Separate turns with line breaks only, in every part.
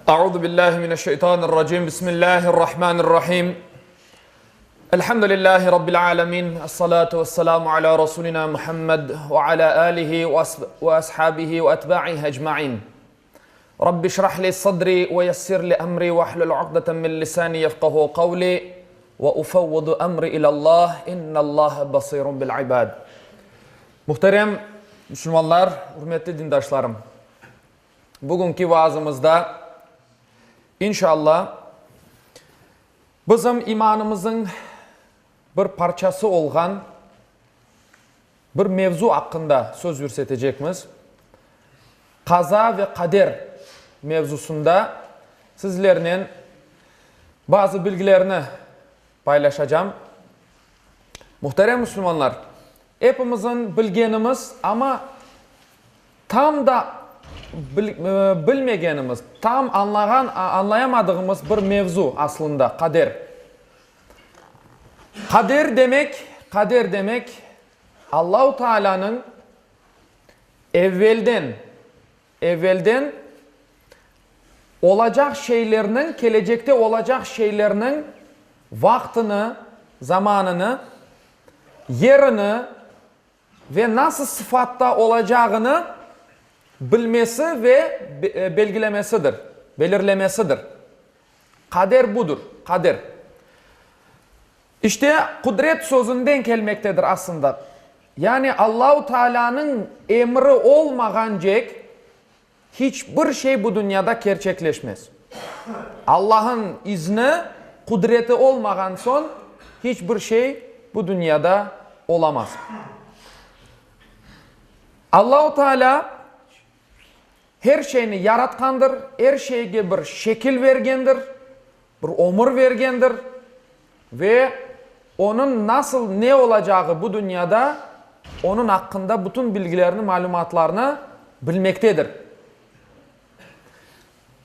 Euzu billahi mineşşeytanirracim. Bismillahirrahmanirrahim. Elhamdülillahi rabbil alamin. Essalatu vesselamu ala rasulina Muhammed ve ala alihi ve ashabihi ve etba'ihi ecmaîn. Rabbi şrah li sadri ve yessir li emri ve hlul ukdeten min lisani yefqahu kavli ve ufawwidu emri ila Allah. İnnallaha basirun bil ibad. Muhterem Müslümanlar, hürmetli dindaşlarım. Bugünkü vaazımızda İnşallah bizim imanımızın bir parçası olan bir mevzu hakkında söz yürüteceğimiz kaza ve kader mevzusunda sizlerle bazı bilgilerini paylaşacağım. Muhterem Müslümanlar, hepimizin bilgenimiz ama tam da bilmegenimiz, tam anlayamadığımız bir mevzu aslında kader. Kader demek Allah-u Teala'nın evvelden olacak şeylerinin, gelecekte olacak şeylerinin vaktini, zamanını, yerini ve nasıl sıfatta olacağını bilmesi ve belirlemesidir. Kader budur, kader. İşte kudret sözünden gelmektedir aslında. Yani Allah-u Teala'nın emri olmayancak hiçbir şey bu dünyada gerçekleşmez. Allah'ın izni, kudreti olmayan son hiçbir şey bu dünyada olamaz. Allah-u Teala her şeyini yaratkandır, her şeye bir şekil vergendir, bir ömür vergendir ve onun nasıl ne olacağı bu dünyada onun hakkında bütün bilgilerini, malumatlarını bilmektedir.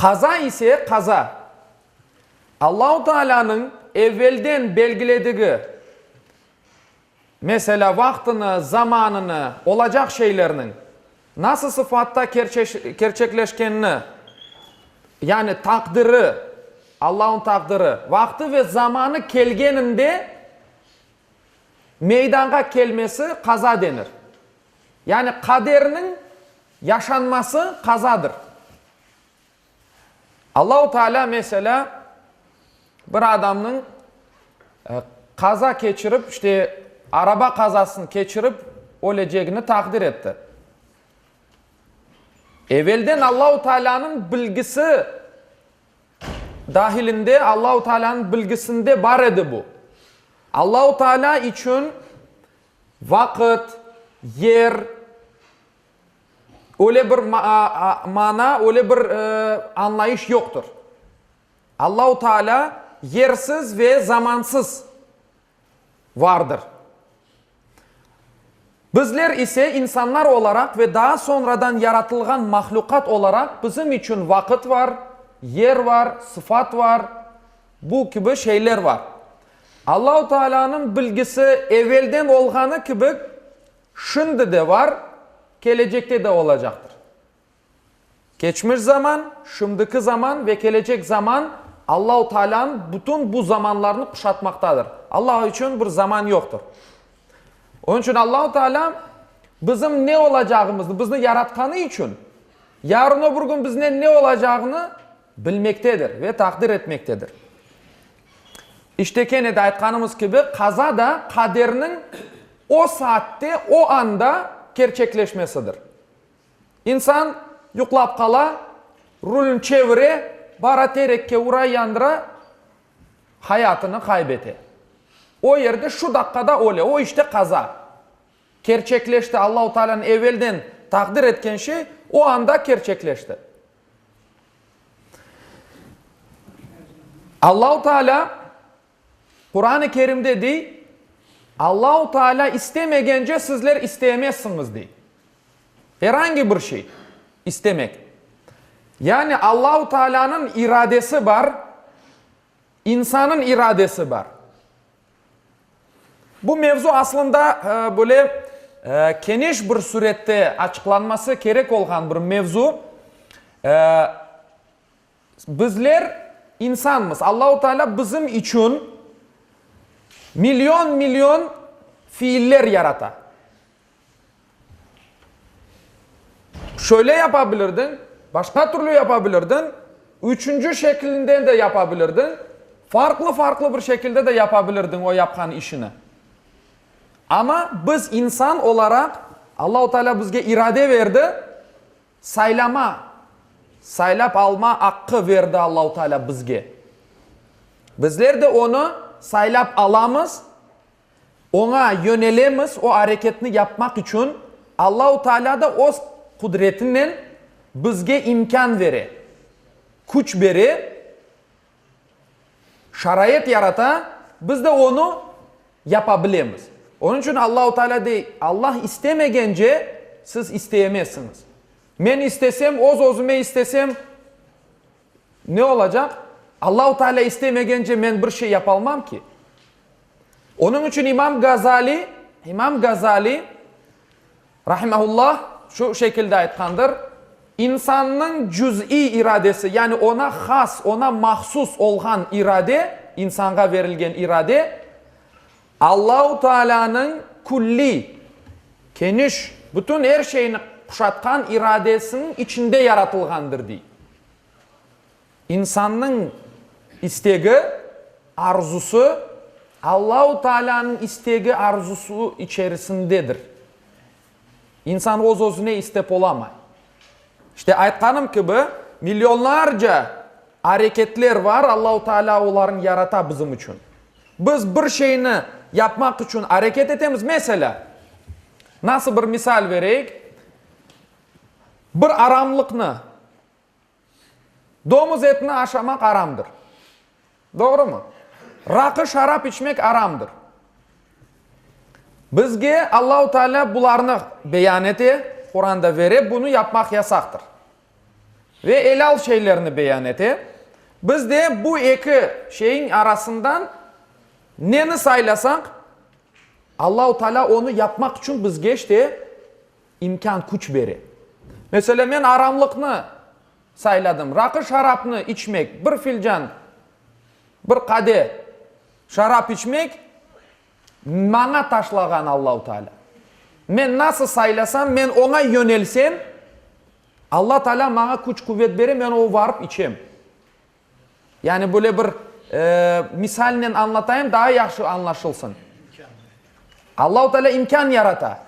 Kaza ise kaza. Allah-u Teala'nın evvelden belgilediği mesela vaktini, zamanını, olacak şeylerinin nasıl sıfatta gerçekleşkenini, yani takdiri, Allah'ın takdiri, vakti ve zamanı gelgeninde meydana gelmesi kaza denir. Yani kaderinin yaşanması kazadır. Allah-u Teala mesela bir adamın kaza geçirip, işte araba kazasını geçirip öleceğini takdir etti. Evvelden Allah-u Teala'nın bilgisi dahilinde, Allah-u Teala'nın bilgisinde var idi bu. Allah-u Teala için vakit, yer, öyle bir mana, öyle bir anlayış yoktur. Allah-u Teala yersiz ve zamansız vardır. Bizler ise insanlar olarak ve daha sonradan yaratılgan mahlukat olarak bizim için vakit var, yer var, sıfat var, bu gibi şeyler var. Allah-u Teala'nın bilgisi evvelden olganı gibi şimdi de var, gelecekte de olacaktır. Geçmiş zaman, şimdiki zaman ve gelecek zaman Allah-u Teala'nın bütün bu zamanlarını kuşatmaktadır. Allah için bir zaman yoktur. Onun için Allah-u Teala bizim ne olacağımızı, bizi yaratkanı için yarın öbür gün bizden ne olacağını bilmektedir ve takdir etmektedir. İşte kene de aytkanımız gibi kaza da kaderinin o saatte, o anda gerçekleşmesidir. İnsan yuklap kala, rulün çevire, bara terekke uğray yandıra hayatını kaybetti. O yerde şu dakikada öyle, o işte kaza. Gerçekleşti. Allah-u Teala'nın evvelden takdir etken şey o anda gerçekleşti. Allah-u Teala Kur'an-ı Kerim'de değil, Allah-u Teala istemegence sizler isteyemezsiniz değil. Herhangi bir şey istemek. Yani Allah-u Teala'nın iradesi var, insanın iradesi var. Bu mevzu aslında böyle geniş bir surette açıklanması gerek olan bir mevzu. bizler insanmız. Allahu Teala bizim için milyon milyon fiiller yarata. Şöyle yapabilirdin, başka türlü yapabilirdin, üçüncü şeklinden de yapabilirdin, farklı bir şekilde de yapabilirdin o yapkan işini. Ama biz insan olarak Allah-u Teala bizge irade verdi, saylap alma hakkı verdi Allah-u Teala bizge. Bizler de onu saylap alamız, ona yönelemiz, o hareketini yapmak için Allah-u Teala da o kudretinden bizge imkan veri, güç veri, şarayet yarata, biz de onu yapabilemiz. Onun için Allah-u Teala de Allah istemegence siz isteyemezsiniz. Ben istesem, özüme istesem ne olacak? Allah-u Teala istemegence ben bir şey yapamam ki. Onun için İmam Gazali rahimahullah şu şekilde aytkandır. İnsanın cüz'i iradesi, yani ona has, ona mahsus olan irade, insana verilgen irade, Allah-u Teala'nın kulli, geniş, bütün her şeyini kuşatkan iradesinin içinde yaratılgandır diye. İnsanın isteği, arzusu, Allah-u Teala'nın isteği, arzusu içerisindedir. İnsan özüne istep olamay. İşte aytkanım gibi milyonlarca hareketler var, Allah-u Teala onların yarata bizim için. Biz bir şeyini yapmak için hareket etemiz. Mesela nasıl bir misal vereyim? Bir aramlıkını, domuz etini aşamak aramdır. Doğru mu? Rakı, şarap içmek aramdır. Bizge Allah-u Teala bularını beyan eti, Kur'an'da verip bunu yapmak yasaktır. Ve helal şeylerini beyan eti. Biz de bu iki şeyin arasından neni saylasak Allah-u Teala onu yapmak için bizge işte imkan, güç veri. Mesela ben aramlıkını sayladım. Rakı şarapını içmek, bir filcan, bir kadeh şarap içmek bana taşlagan Allah-u Teala. Ben nasıl saylasam, ben ona yönelsem Allah Teala bana güç kuvvet verir, ben o varıp içem. Yani böyle bir misalle anlatayım, daha yaxşı anlaşılsın. Allah-u Teala imkan yarata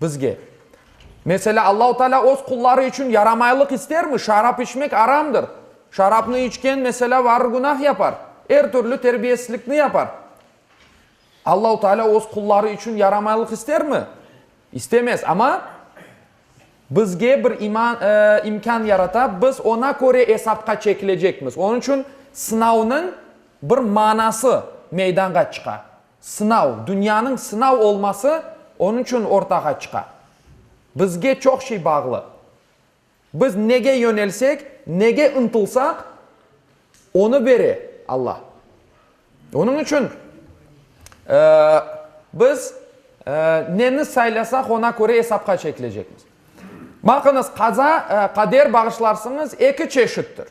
bizge. Mesela Allah-u Teala öz kulları için yaramaylık ister mi? Şarap içmek aramdır. Şarapını içken mesela var günah yapar. Her türlü terbiyesizlikini yapar. Allah-u Teala öz kulları için yaramaylık ister mi? İstemez ama bizge bir imkan yarata, biz ona göre hesapka çekilecekmiz. Onun için sınavının bir manası meydana çıkar. Sınav, dünyanın sınav olması onun için ortaya çıkar. Bizge çok şey bağlı. Biz nege yönelsek, nege ıntılsak onu verir Allah. Onun için biz neni saylasak ona göre hesapka çekilecekmiz. Bakınız, kader bağışlarsınız iki çeşittir.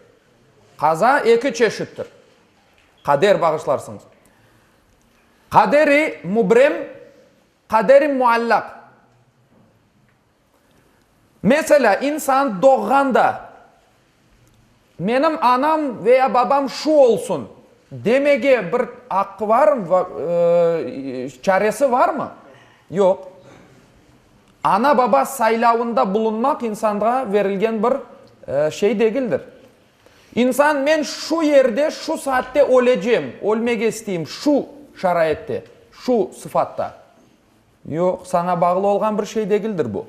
Kaza iki çeşittir. Kader bağışlarsınız. Kaderi mubrem, kaderi muallak. Mesela insan doğganda benim anam veya babam şu olsun demege bir hakkı var mı? Çaresi var mı? Yok. Ana baba saylavında bulunmak insana verilgen bir şey değildir. İnsan ben şu yerde, şu saatte olacağım, olmak isteyeyim, şu şarayette, şu sıfatta. Yok, sana bağlı olan bir şey değildir bu.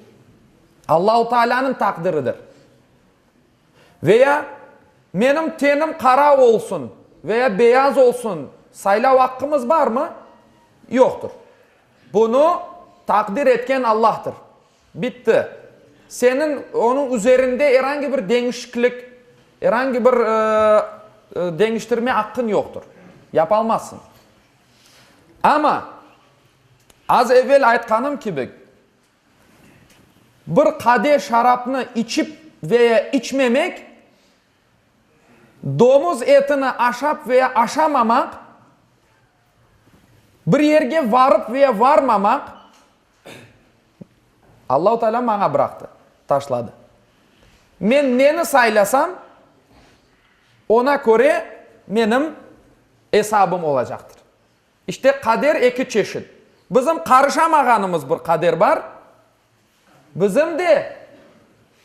Allah-u Teala'nın takdiridir. Veya benim tenim kara olsun veya beyaz olsun, saylav hakkımız var mı? Yoktur. Bunu takdir etken Allah'tır. Bitti. Senin onun üzerinde herhangi bir değişiklik, herhangi bir değiştirme hakkın yoktur. Yapamazsın. Ama az evvel aytkanım gibi bir kadeh şarapını içip veya içmemek domuz etini aşap veya aşamamak, bir yerge varıp veya varmamak Allah-u Teala bana bıraktı, taşladı. Men neni saylasam ona göre benim hesabım olacaktır. İşte kader iki çeşit. Bizim karışamağanımız bir kader var. Bizim de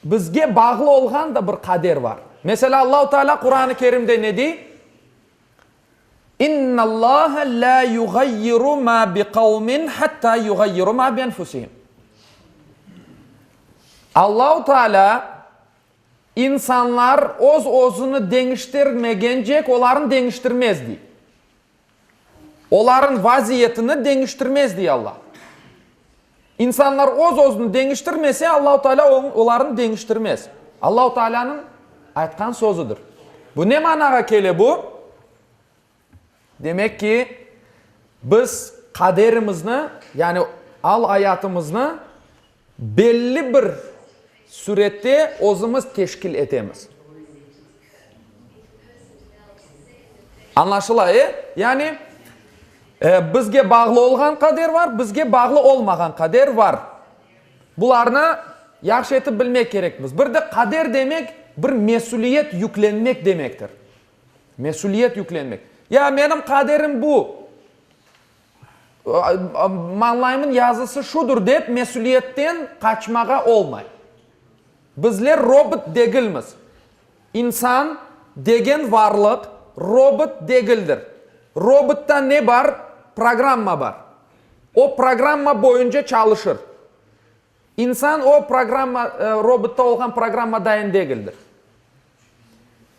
bizge bağlı olgan da bir kader var. Mesela Allah-u Teala Kur'an-ı Kerim'de ne diyor? İnna Allah la yugayyiru ma bi kavmin hatta yugayyiru ma bi enfusihim. Allah-u Teala insanlar özünü değiştirmegencek onların değiştirmez diye. Onların vaziyetini değiştirmez diye Allah. İnsanlar özünü değiştirmese Allah-u Teala onların değiştirmez. Allah-u Teala'nın aytkan sözüdür. Bu ne managa kele bu? Demek ki biz kaderimizni, yani hayatımızı belli bir surette özümüz teşkil etemiz. Anlaşılay? Yani bizge bağlı olgan kader var, bizge bağlı olmagan kader var. Bularını yaxşı etip bilmek gerekmiz. Bir de kader demek bir mesuliyet yüklenmek demektir. Mesuliyet yüklenmek. Ya benim kaderim bu. Manlayımın yazısı şudur deyip mesuliyetten kaçmağa olmay. Bizler robot değilmiz. İnsan degen varlık robot değildir. Robotta ne var? Programma var. O programma boyunca çalışır. İnsan o programma, robotta olan programma dayan değildir.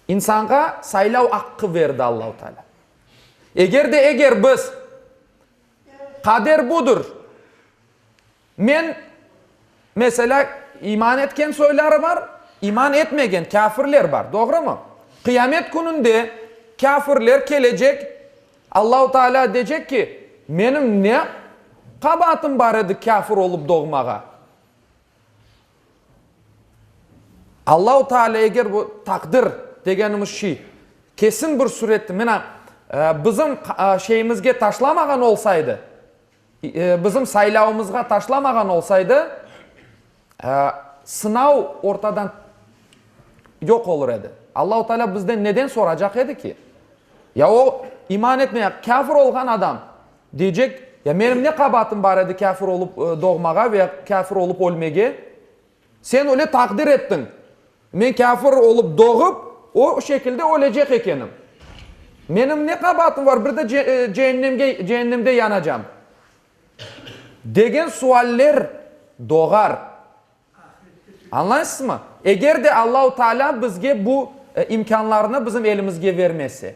İnsanga saylav hakkı verdi Allah-u Teala. Eğer biz kader budur. Men mesela iman etken soyları var, iman etmegen kafirler var. Doğru mu? Kıyamet gününde kafirler gelecek. Allah-u Teala diyecek ki benim ne kabahatım var idi kafir olup doğmağa. Allah-u Teala eğer bu takdir degenimiz şey kesin bir surette bizim şeyimizge taşlamagan olsaydı, bizim saylavımızga taşlamagan olsaydı sınav ortadan yok olur edi. Allah-u Teala bizden neden soracak edi ki? Ya o iman etmeye kafir olgan adam diyecek, ya benim ne kabahatım var idi kafir olup doğmağa veya kafir olup ölmege? Sen öyle takdir ettin. Men kafir olup doğup o şekilde ölecek ekenim. Benim ne kabahatım var? Bir de cehennemde yanacağım. Degen sualler doğar. Anlayısınız mı? Eğer de Allah-u Teala bizge bu imkanlarını bizim elimizge vermesi.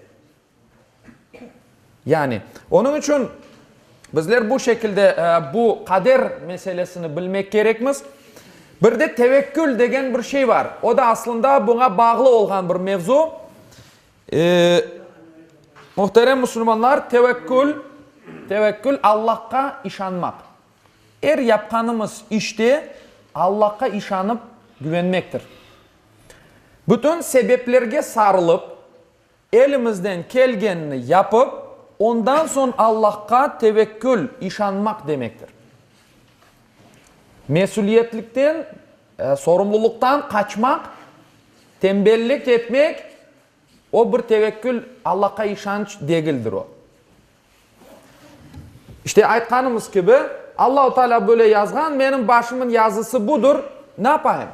Yani onun için bizler bu şekilde bu kader meselesini bilmek gerekmiz. Bir de tevekkül degen bir şey var. O da aslında buna bağlı olan bir mevzu. Muhterem Müslümanlar, tevekkül Allah'a işanmak. Yapkanımız işte Allah'a işanıp güvenmektir. Bütün sebeplerge sarılıp elimizden kelgenini yapıp ondan sonra Allah'a tevekkül, işanmak demektir. Mesuliyetlikten, sorumluluktan kaçmak, tembellik etmek, o bir tevekkül, Allah'a işanç değildir o. İşte aytkanımız gibi Allah-u Teala böyle yazgan, benim başımın yazısı budur, ne yapayım?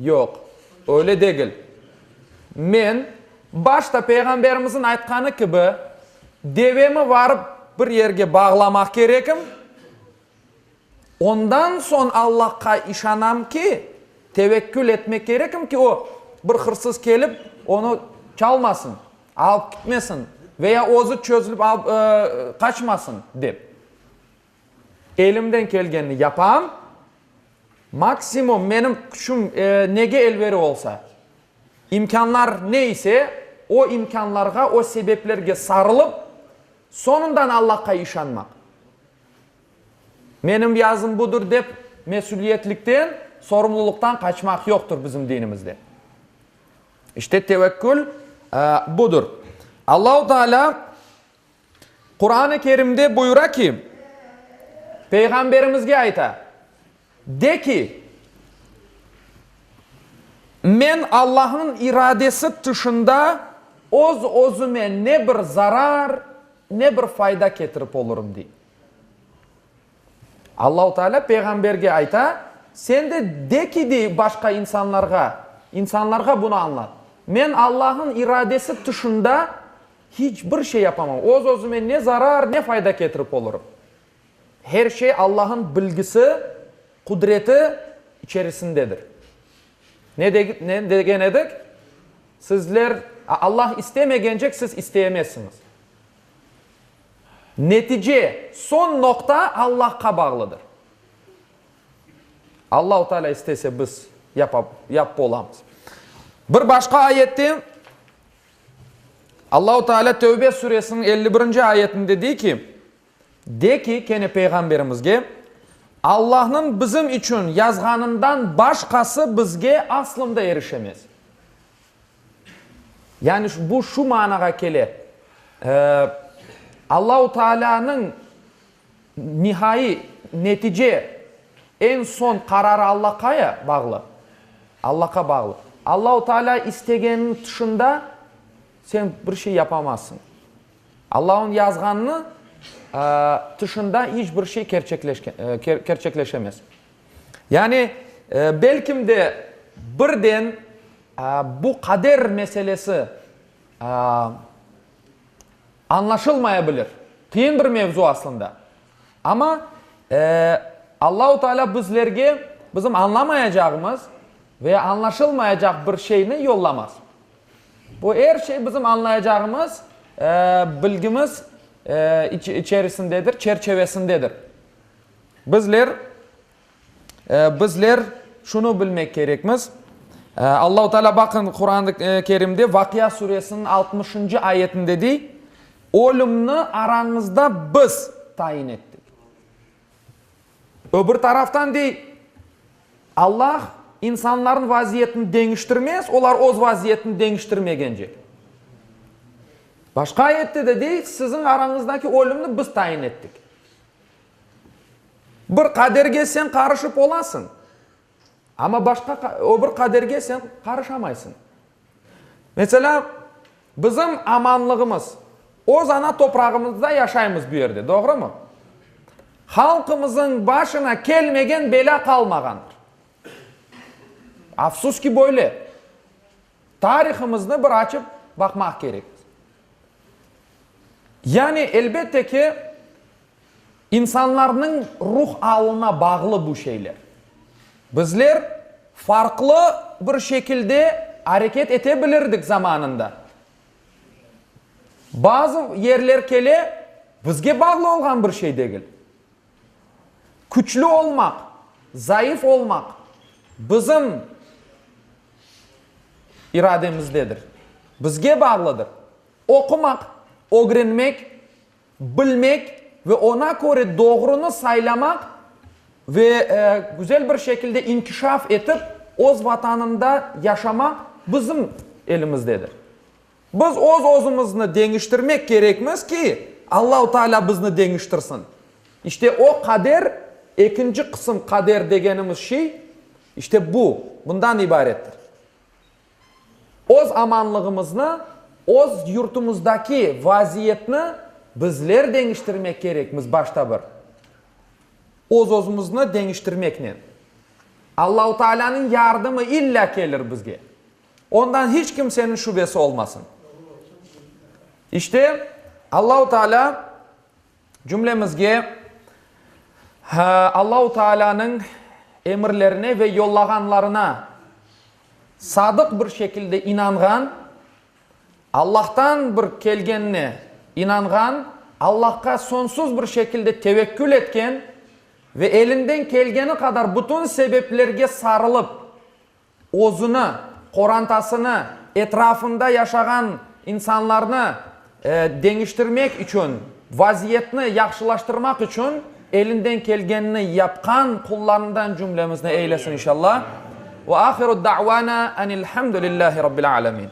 Yok, öyle değil. Men başta Peygamberimizin aytkanı gibi devemi varıp bir yerge bağlamak gerekim. Ondan son Allah'a işanam ki tevekkül etmek gerekim ki o bir hırsız gelip onu çalmasın, alıp gitmesin veya ozu çözülüp kaçmasın deyip. Elimden gelgenini yapam. Maksimum benim küçüm nege elveri olsa, imkanlar neyse o imkanlarga, o sebeplerge sarılıp sonundan Allah'a işanmak. Benim yazım budur deyip mesuliyetlikten, sorumluluktan kaçmak yoktur bizim dinimizde. İşte tevekkül budur. Allah-u Teala Kur'an-ı Kerim'de buyura ki, Peygamberimizge ayta, de ki, men Allah'ın iradesi dışında özüme ne bir zarar, ne bir fayda getirip olurum diye. Allah-u Teala Peygamberge ayta, sen de ki de başka insanlarga bunu anlat. Men Allah'ın iradesi dışında hiçbir şey yapamam. Özüme ne zarar, ne fayda getirip olurum. Her şey Allah'ın bilgisi, kudreti içerisindedir. Ne degen edik? Sizler, Allah istemegencek siz isteyemezsiniz. Netice, son nokta Allah'a bağlıdır. Allah-u Teala istese biz yap olamız. Bir başka ayette Allah-u Teala Tevbe suresinin 51. ayetinde de ki kene Peygamberimizge, Allah'ın bizim için yazganından başkası bizge aslında erişemez. Yani bu şu managa kele. Allah-u Teala'nın nihai netice en son kararı Allah'a bağlı. Allah'a bağlı. Allah-u Teala istegenin dışında sen bir şey yapamazsın. Allah'ın yazganını dışında hiçbir şey gerçekleşemez. Yani belki de birden bu kader meselesi anlaşılmayabilir. Kıyın bir mevzu aslında. Ama Allah-u Teala bizlerge bizim anlamayacağımız veya anlaşılmayacak bir şeyini yollamaz. Bu her şey bizim anlayacağımız bilgimiz içerisindedir, çerçevesindedir. Bizler şunu bilmek gerekmiz. Allah-u Teala bakın Kur'an-ı Kerim'de Vakıa suresinin 60. ayetinde değil, ölümünü aranızda biz tayin ettik. Öbür taraftan değil, Allah insanların vaziyetini değiştirmez, onlar öz vaziyetini değiştirmeyecek. Başka ayette de değil, sizin aranızdaki ölümünü biz tayin ettik. Bir kaderge sen karışıp olasın. Ama başka öbür kaderge sen karışamaysın. Mesela bizim amanlığımız, o ana toprağımızda yaşayımız bu yerde, doğru mu? Halkımızın başına gelmegen bela kalmagandır. Afsus ki böyle. Tarihimizni bir açıp bakmak gerek. Yani elbette ki insanların ruh halına bağlı bu şeyler. Bizler farklı bir şekilde hareket edebilirdik zamanında. Bazı yerler kele bizge bağlı olan bir şey değil. Güçlü olmak, zayıf olmak bizim irademizdedir. Bizge bağlıdır. Okumak, öğrenmek, bilmek ve ona göre doğrunu saylamak ve güzel bir şekilde inkişaf edip öz vatanında yaşamak bizim elimizdedir. Biz özümüzü değiştirmek gerekmez ki Allah-u Teala bizni değiştirsin. İşte o kader, ikinci kısım kader degenimiz şey, işte bundan ibarettir. Öz amanlığımızı, öz yurtumuzdaki vaziyetini bizler değiştirmek gerekmiz başta bir. Özümüzü değiştirmekle. Allah-u Teala'nın yardımı illa gelir bizge. Ondan hiç kimsenin şüphesi olmasın. İşte Allah-u Teala cümlemizge Allah-u Teala'nın emirlerine ve yollaganlarına sadık bir şekilde inangan, Allah'tan bir kelgenine inangan, Allah'a sonsuz bir şekilde tevekkül etken ve elinden kelgeni kadar bütün sebeplerge sarılıp özünü, korantasını, etrafında yaşagan insanlarını değiştirmek için, vaziyetini yaxşılaştırmak için elinden kelgenini yapkan kullarından cümlemizne eylesin inşallah. Ve ahiru da'vana enilhamdülillahi rabbil alemin.